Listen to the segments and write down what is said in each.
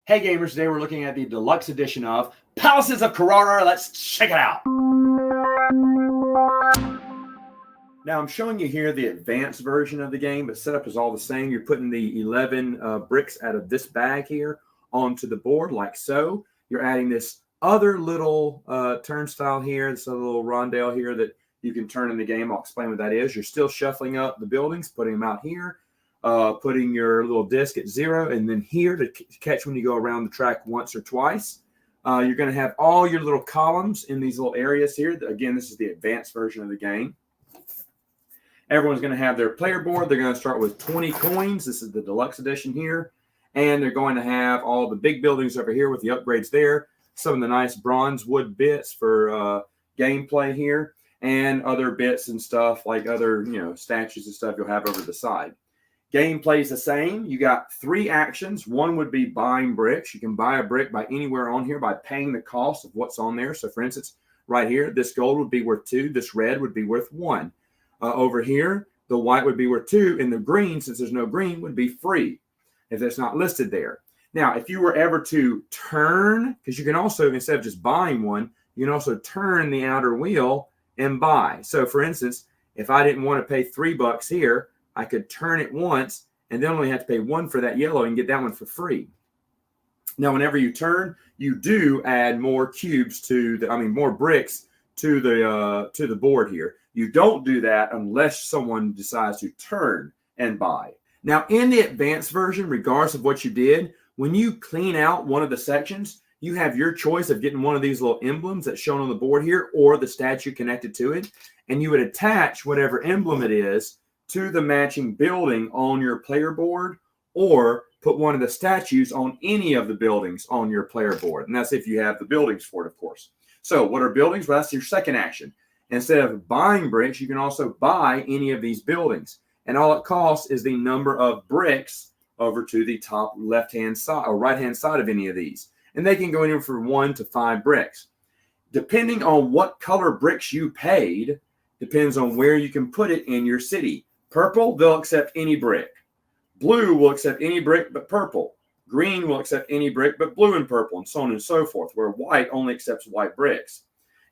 Hey gamers, today we're looking at the deluxe edition of Palaces of Carrara. Let's check it out. Now I'm showing you here the advanced version of the game, but setup is all the same. You're putting the 11 bricks out of this bag here onto the board like so. You're adding this other little turnstile here, this other little rondelle here that you can turn in the game. I'll explain what that is. You're still shuffling up the buildings, putting them out here. Putting your little disc at 0, and then here to catch when you go around the track once or twice. You're going to have all your little columns in these little areas here. Again, this is the advanced version of the game. Everyone's going to have their player board. They're going to start with 20 coins. This is the deluxe edition here. And they're going to have all the big buildings over here with the upgrades there. Some of the nice bronze wood bits for gameplay here. And other bits and stuff like other, statues and stuff you'll have over the side. Gameplay is the same. You got 3 actions. One would be buying bricks. You can buy a brick by anywhere on here by paying the cost of what's on there. So, for instance, right here, this gold would be worth 2. This red would be worth 1. Over here, the white would be worth 2. And the green, since there's no green, would be free if it's not listed there. Now, if you were ever to turn, because you can also, instead of just buying one, you can also turn the outer wheel and buy. So, for instance, if I didn't want to pay $3 here, I could turn it once and then only have to pay 1 for that yellow and get that one for free. Now, whenever you turn, you do add more cubes more bricks to the board here. You don't do that unless someone decides to turn and buy. Now, in the advanced version, regardless of what you did, when you clean out one of the sections, you have your choice of getting one of these little emblems that's shown on the board here or the statue connected to it, and you would attach whatever emblem it is to the matching building on your player board, or put one of the statues on any of the buildings on your player board. And that's if you have the buildings for it, of course. So what are buildings? Well, that's your second action. Instead of buying bricks, you can also buy any of these buildings. And all it costs is the number of bricks over to the top left-hand side or right-hand side of any of these. And they can go anywhere from 1 to 5 bricks. Depending on what color bricks you paid, depends on where you can put it in your city. Purple, they'll accept any brick. Blue will accept any brick but purple. Green will accept any brick but blue and purple, and so on and so forth, where white only accepts white bricks.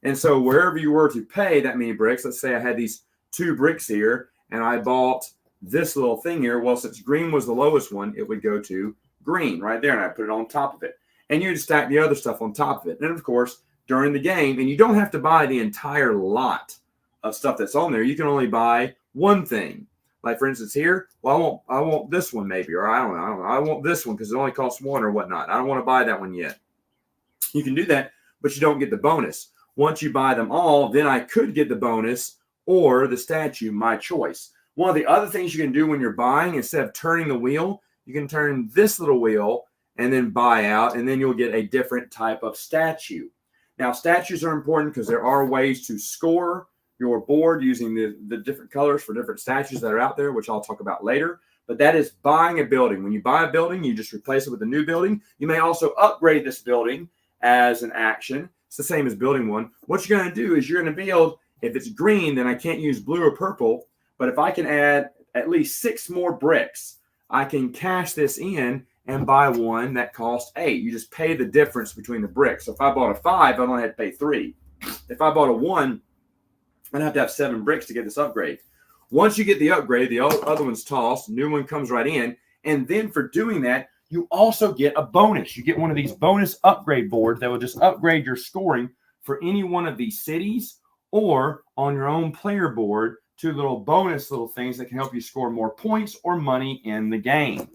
And so wherever you were to pay that many bricks, let's say I had these 2 bricks here, and I bought this little thing here. Well, since green was the lowest one, it would go to green right there, and I put it on top of it. And you'd stack the other stuff on top of it. And, of course, during the game, and you don't have to buy the entire lot of stuff that's on there. You can only buy one thing. Like, for instance, here, well, I want this one maybe, or I don't know. I want this one because it only costs 1 or whatnot. I don't want to buy that one yet. You can do that, but you don't get the bonus. Once you buy them all, then I could get the bonus or the statue, my choice. One of the other things you can do when you're buying, instead of turning the wheel, you can turn this little wheel and then buy out, and then you'll get a different type of statue. Now, statues are important because there are ways to score your board using the different colors for different statues that are out there, which I'll talk about later. But that is buying a building. When you buy a building, you just replace it with a new building. You may also upgrade this building as an action. It's the same as building one. What you're going to do is you're going to build, if it's green, then I can't use blue or purple. But if I can add at least 6 more bricks, I can cash this in and buy one that costs 8. You just pay the difference between the bricks. So if I bought a 5, I only had to pay 3. If I bought a 1, I'd have to have 7 bricks to get this upgrade. Once you get the upgrade, the other one's tossed, new one comes right in, and then for doing that, you also get a bonus. You get one of these bonus upgrade boards that will just upgrade your scoring for any one of these cities or on your own player board, 2 little bonus little things that can help you score more points or money in the game.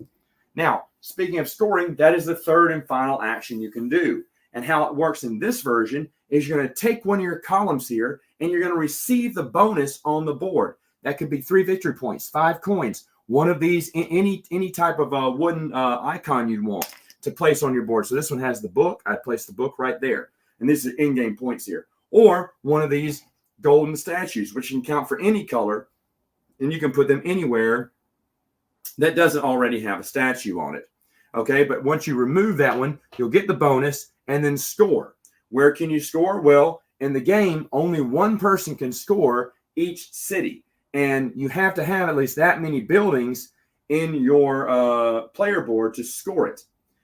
Now, speaking of scoring, that is the third and final action you can do. And how it works in this version is you're going to take one of your columns here and you're going to receive the bonus on the board. That could be 3 victory points, 5 coins, one of these, any type of wooden icon you'd want to place on your board. So this one has the book. I place the book right there. And these are in-game points here. Or one of these golden statues, which can count for any color, and you can put them anywhere that doesn't already have a statue on it. Okay, but once you remove that one, you'll get the bonus and then score. Where can you score? Well, in the game, only one person can score each city. And you have to have at least that many buildings in your player board to score it.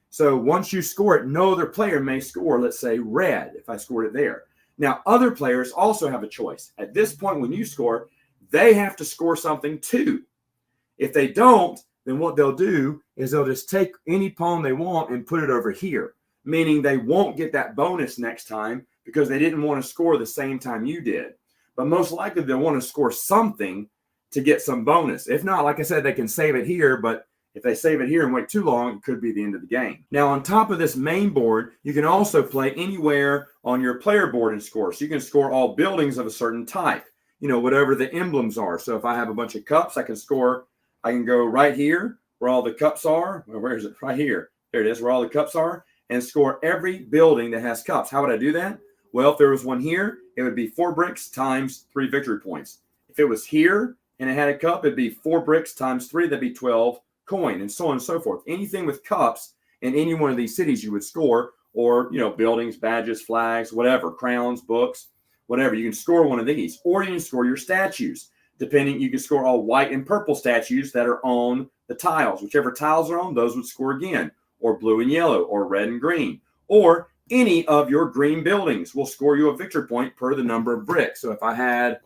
So once you score it, no other player may score, let's say, red, if I scored it there. Now, other players also have a choice. At this point, when you score, they have to score something too. If they don't, then what they'll do is they'll just take any pawn they want and put it over here, meaning they won't get that bonus next time because they didn't want to score the same time you did. But most likely they'll want to score something to get some bonus. If not, like I said, they can save it here, but if they save it here and wait too long, it could be the end of the game. Now, on top of this main board, you can also play anywhere on your player board and score. So you can score all buildings of a certain type, whatever the emblems are. So if I have a bunch of cups, I can go right here where all the cups are. Where is it? Right here. There it is, where all the cups are, and score every building that has cups. How would I do that? Well, if there was one here, it would be 4 bricks times 3 victory points. If it was here and it had a cup, it'd be 4 bricks times 3, that'd be 12 coin, and so on and so forth. Anything with cups in any one of these cities you would score, or buildings, badges, flags, whatever, crowns, books, whatever. You can score one of these, or you can score your statues. Depending, you can score all white and purple statues that are on the tiles. Whichever tiles are on, those would score again, or blue and yellow, or red and green, or any of your green buildings will score you a victory point per the number of bricks. So if I had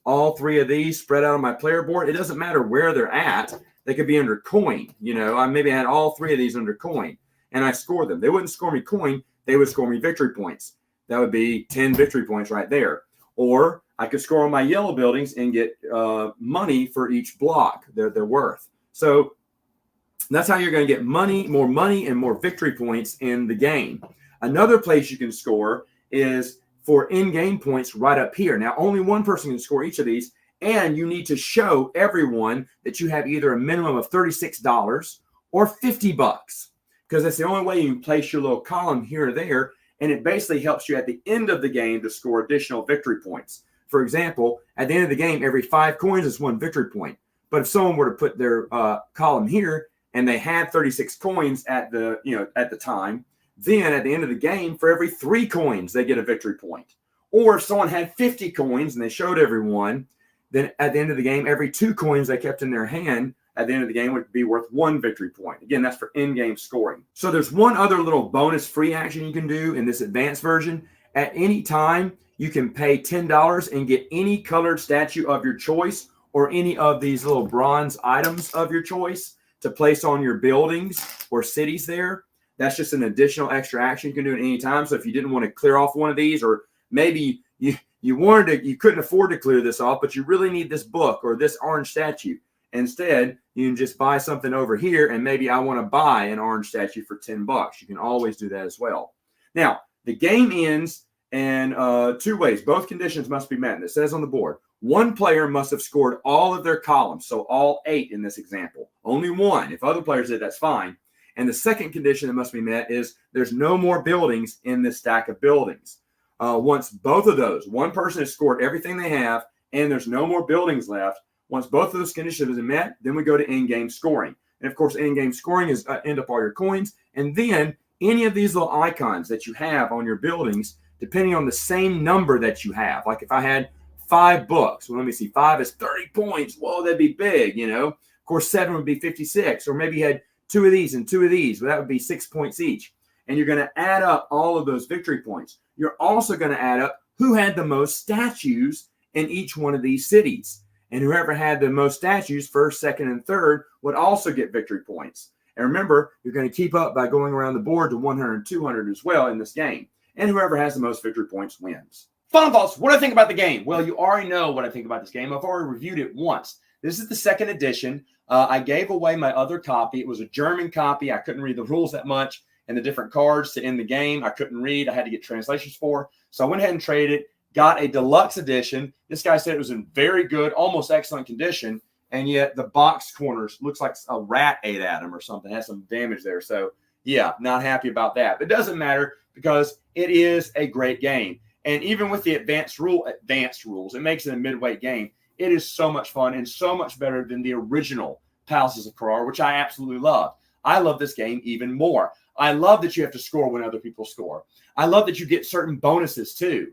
all 3 of these spread out on my player board, it doesn't matter where they're at. They could be under coin. I maybe had all 3 of these under coin, and I scored them. They wouldn't score me coin. They would score me victory points. That would be 10 victory points right there. Or I could score on my yellow buildings and get money for each block, their worth. So that's how you're going to get more money and more victory points in the game. Another place you can score is for in-game points right up here. Now, only one person can score each of these, and you need to show everyone that you have either a minimum of $36 or $50, because that's the only way you can place your little column here or there, and it basically helps you at the end of the game to score additional victory points. For example, at the end of the game, every 5 coins is 1 victory point. But if someone were to put their column here and they had 36 coins at the time, then at the end of the game, for every 3 coins, they get a victory point. Or if someone had 50 coins and they showed everyone, then at the end of the game, every 2 coins they kept in their hand at the end of the game would be worth 1 victory point. Again, that's for in-game scoring. So there's one other little bonus free action you can do in this advanced version. At any time, you can pay $10 and get any colored statue of your choice or any of these little bronze items of your choice to place on your buildings or cities there. That's just an additional extra action you can do at any time. So if you didn't want to clear off one of these, or maybe you couldn't afford to clear this off, but you really need this book or this orange statue. Instead, you can just buy something over here, and maybe I want to buy an orange statue for $10. You can always do that as well. Now, the game ends in 2 ways. Both conditions must be met. And it says on the board, one player must have scored all of their columns, so all 8 in this example. Only one. If other players did, that's fine. And the second condition that must be met is there's no more buildings in this stack of buildings. Once both of those, one person has scored everything they have, and there's no more buildings left, once both of those conditions are met, then we go to in-game scoring. And of course, in-game scoring is end up all your coins. And then any of these little icons that you have on your buildings, depending on the same number that you have. Like if I had 5 books, well, let me see, 5 is 30 points. Whoa, that'd be big, Of course, 7 would be 56. Or maybe you had 2 of these and 2 of these. Well, that would be 6 points each. And you're going to add up all of those victory points. You're also going to add up who had the most statues in each one of these cities. And whoever had the most statues, first, second, and third, would also get victory points. And remember, you're going to keep up by going around the board to 100 and 200 as well in this game. And whoever has the most victory points wins. Final thoughts. What do I think about the game? Well, you already know what I think about this game. I've already reviewed it once. This is the 2nd edition. I gave away my other copy. It was a German copy. I couldn't read the rules that much and the different cards to end the game. I couldn't read. I had to get translations for. So I went ahead and traded it. Got a deluxe edition. This guy said it was in very good, almost excellent condition, and yet the box corners looks like a rat ate at them or something. Has some damage there. So, yeah, not happy about that. But it doesn't matter because it is a great game. And even with the advanced rules, it makes it a midweight game. It is so much fun and so much better than the original Palaces of Carrara, which I absolutely love. I love this game even more. I love that you have to score when other people score. I love that you get certain bonuses too.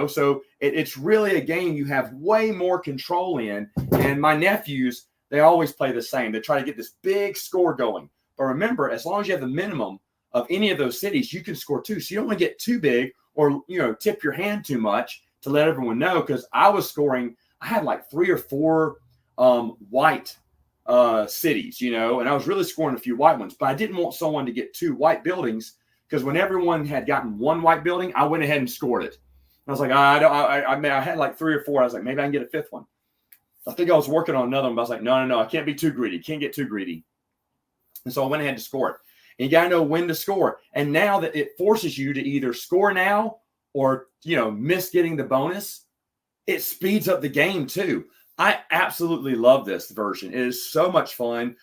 So it's really a game you have way more control in. And my nephews, they always play the same. They try to get this big score going. But remember, as long as you have the minimum of any of those cities, you can score 2. So you don't want to get too big or, tip your hand too much to let everyone know, because I was scoring, I had like 3 or 4 white cities, and I was really scoring a few white ones, but I didn't want someone to get 2 white buildings, because when everyone had gotten 1 white building, I went ahead and scored it. I was like, I had like 3 or 4. I was like, maybe I can get a 5th one. I think I was working on another one, but I was like, no, I can't be too greedy. Can't get too greedy. And so I went ahead to score it. And you got to know when to score. And now that it forces you to either score now or, miss getting the bonus, it speeds up the game too. I absolutely love this version. It is so much fun.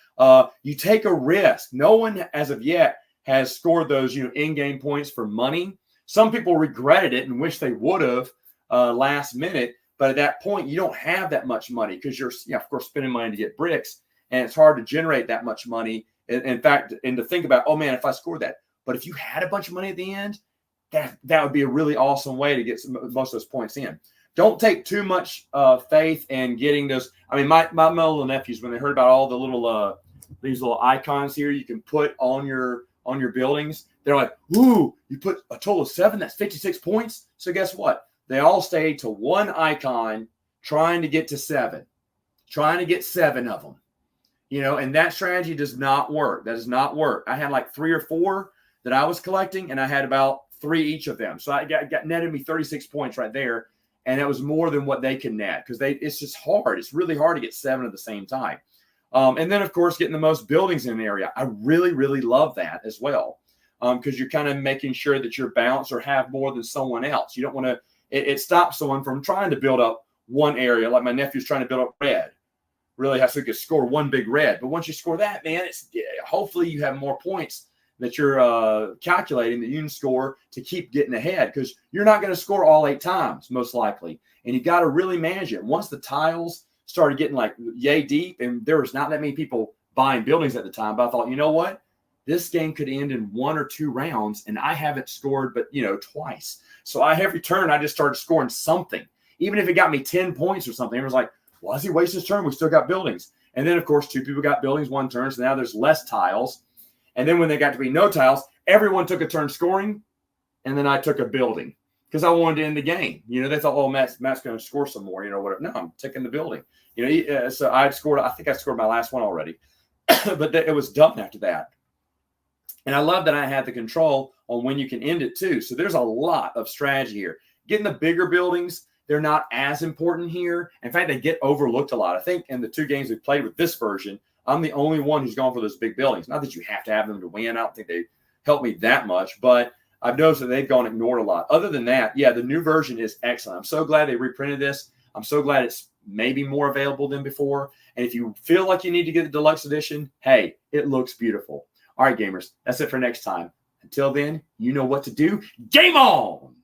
You take a risk. No one as of yet has scored those, in-game points for money. Some people regretted it and wish they would have last minute. But at that point, you don't have that much money because you're, of course, spending money to get bricks. And it's hard to generate that much money. In fact, and to think about, oh, man, if I scored that. But if you had a bunch of money at the end, that would be a really awesome way to get most of those points in. Don't take too much faith in getting those. I mean, my little nephews, when they heard about all the little these little icons here you can put on your buildings, they're like, ooh, you put a total of 7, that's 56 points. So guess what? They all stayed to 1 icon trying to get to 7, trying to get 7 of them. And that strategy does not work. That does not work. I had like 3 or 4 that I was collecting, and I had about 3 each of them. So I got netted me 36 points right there. And that was more than what they can net, because it's just hard. It's really hard to get 7 at the same time. And then, of course, getting the most buildings in an area. I really, really love that as well, because you're kind of making sure that you're balanced or have more than someone else. You don't want to – it stops someone from trying to build up one area, like my nephew's trying to build up red. Really has to score 1 big red. But once you score that, man, hopefully you have more points that you're calculating that you can score to keep getting ahead, because you're not going to score all 8 times, most likely. And you got to really manage it. Once the tiles started getting like yay deep, and there was not that many people buying buildings at the time, but I thought, you know what? This game could end in 1 or 2 rounds, and I haven't scored but, twice. So every turn I just started scoring something. Even if it got me 10 points or something, it was like, why does he waste his turn? We still got buildings. And then, of course, 2 people got buildings 1 turn, so now there's less tiles. And then when they got to be no tiles, everyone took a turn scoring, and then I took a building because I wanted to end the game. They thought, oh, Matt's going to score some more, whatever. No, I'm taking the building. So I think I scored my last one already, but it was done after that. And I love that I had the control on when you can end it too. So there's a lot of strategy here. Getting the bigger buildings, they're not as important here. In fact, they get overlooked a lot. I think in the 2 games we played with this version, I'm the only one who's gone for those big buildings. Not that you have to have them to win. I don't think they help me that much, but I've noticed that they've gone ignored a lot. Other than that, yeah, the new version is excellent. I'm so glad they reprinted this. I'm so glad it's maybe more available than before. And if you feel like you need to get the deluxe edition, hey, it looks beautiful. All right, gamers, that's it for next time. Until then, you know what to do. Game on!